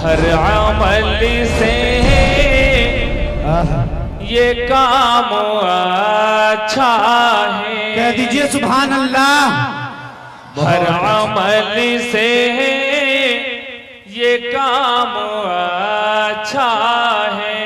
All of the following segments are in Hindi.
हर अमल से ये काम अच्छा है। कह दीजिए सुभान अल्लाह। हर अमल से ये काम अच्छा है।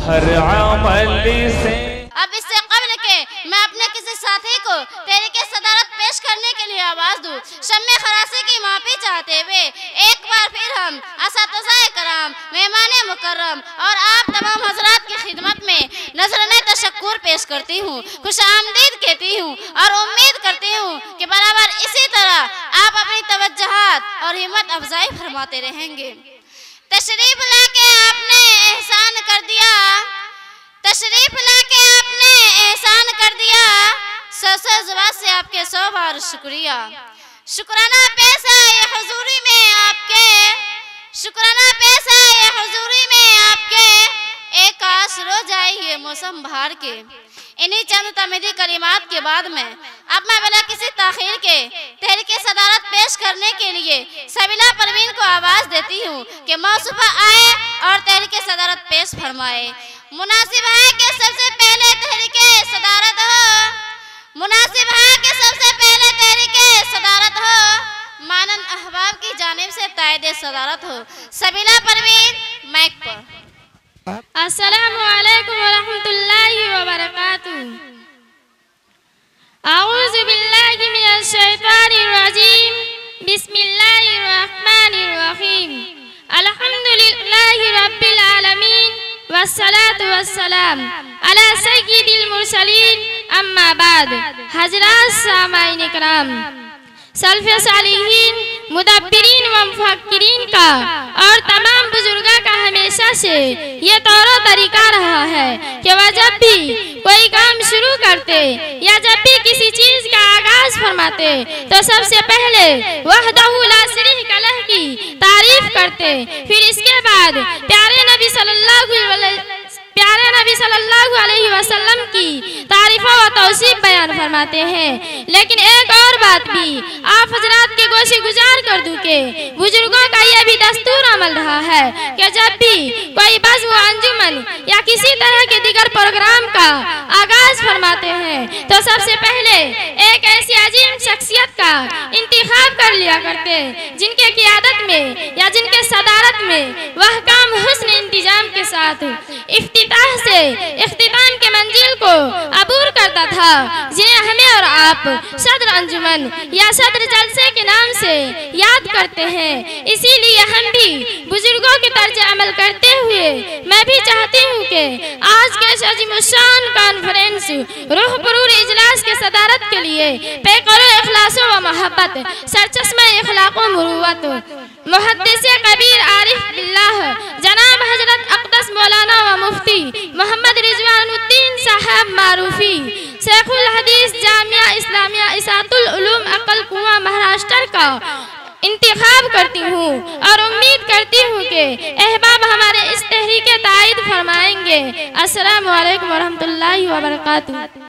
हर अमल से। अब इससे कब्ल के मैं अपने किसी साथी को तहरीके सदारत पेश करने के लिए आवाज दूं। शम्मे खरासी की माफी चाहते हुए एक बार फिर हम असातिज़ाए कराम, मेहमान मुकर्रम और आप तमाम हजरात की खिदमत में नजराने तशक्कुर पेश करती हूँ, खुश आमदीद कहती हूँ और उम्मीद करती हूँ कि बराबर इसी तरह आप अपनी तवज्जुहात और हिम्मत अफजाई फरमाते रहेंगे। तशरीफ लाके आपने एहसान कर दिया, तशरीफ लाके आपने एहसान कर दिया, सौ जुबान से आपके 100 बार शुक्रिया। शुक्राना पेश है ये हुजूरी में आपके, शुक्राना पेश है ये हुजूरी में आपके, एक काश रो जाए ये मौसम बहार के। इन्हीं चंद तमीदी कलिमात के बाद में अब मैं बिना किसी ताखीर के तहरीके सदारत पेश करने के लिए सबीला परवीन को आवाज देती हूँ कि मौसूफा आए और तहरीके सदारत पेश फरमाए। मुनासिब है कि सबसे पहले तहरीके सदारत हो, मुनासिब है कि सबसे पहले तहरीके सदारत हो, मानंद अहबाब की जानिब से तायदे सदारत हो। सबीला परवीन माइक पर। अस्सलामु अलैकुम व रहमतुल्लाहि व बरकातुहू। अऊज़ु बिल्लाहि मिनश शैतानिर रजीम। बिस्मिल्लाहिर रहमानिर रहीम। अल्हम्दुलिल्लाहि रब्बिल आलमीन वस्सलातु वस्सलाम अला सय्यिदिल मुरसलीन। अम्मा बाद। हज़रात सामाईन इकराम, सल्फ़े सालिहीन, मुदब्बिरीन व मुफक्किरीन का और तमाम बुजुर्गों का हमेशा से ये तौर तरीका रहा है कि वह जब भी कोई काम शुरू करते या जब भी किसी चीज का आगाज फरमाते तो सबसे पहले वहदहु ला शरीका लह की तारीफ करते, फिर इसके बाद प्यारे नबी सल्लल्लाहु अलैहि वसल्लम की तारीफ व तौसीफ बयान फरमाते हैं। लेकिन एक और बात भी आप हजरात के गोशी गुजार कर दूं के बुजुर्गों का यह भी दस्तूर अमल रहा है कि जब भी कोई बज़्म अंजुमन या किसी तरह के दिगर प्रोग्राम का आगाज फरमाते हैं तो सबसे पहले एक ऐसी अजीम शख्सियत का इंतखाब कर लिया करते जिनके क़ियादत में या जिनके सदारत में वह काम हुस्न इंतजाम के साथ इफ्तिताह से इख्तिताम के मंजिल को अबूर करता था, जिन्हें हमें और आप सदर अंजुमन या सदर जलसे के नाम से याद करते हैं। इसीलिए हम भी बुजुर्गों के तर्ज अमल करते हुए मैं भी चाहती हूँ कि आज के अजीमुशान कॉन्फ्रेंस रूह पुरूर इजलास के सदारत के लिए पेकरो इखलास व मोहब्बत सरचश्मा इखलाक व मुरुवत मुहद्दिस कबीर आरिफ बिल्लाह जनाब हजरत अक़दस मौलाना व मुफ्ती मोहम्मद रिजवानुद्दीन साहब मारूफी शेखुल हदीस जामिया इस्लामिया इसातुल उलूम अक़ल कुआं महाराष्ट्र का इंतखाब करती हूँ और उम्मीद करती हूँ कि अहबाब हमारे इस तहरीके तायद फरमाएंगे। अस्सलामु अलैकुम व रहमतुल्लाहि व बरकातुहू।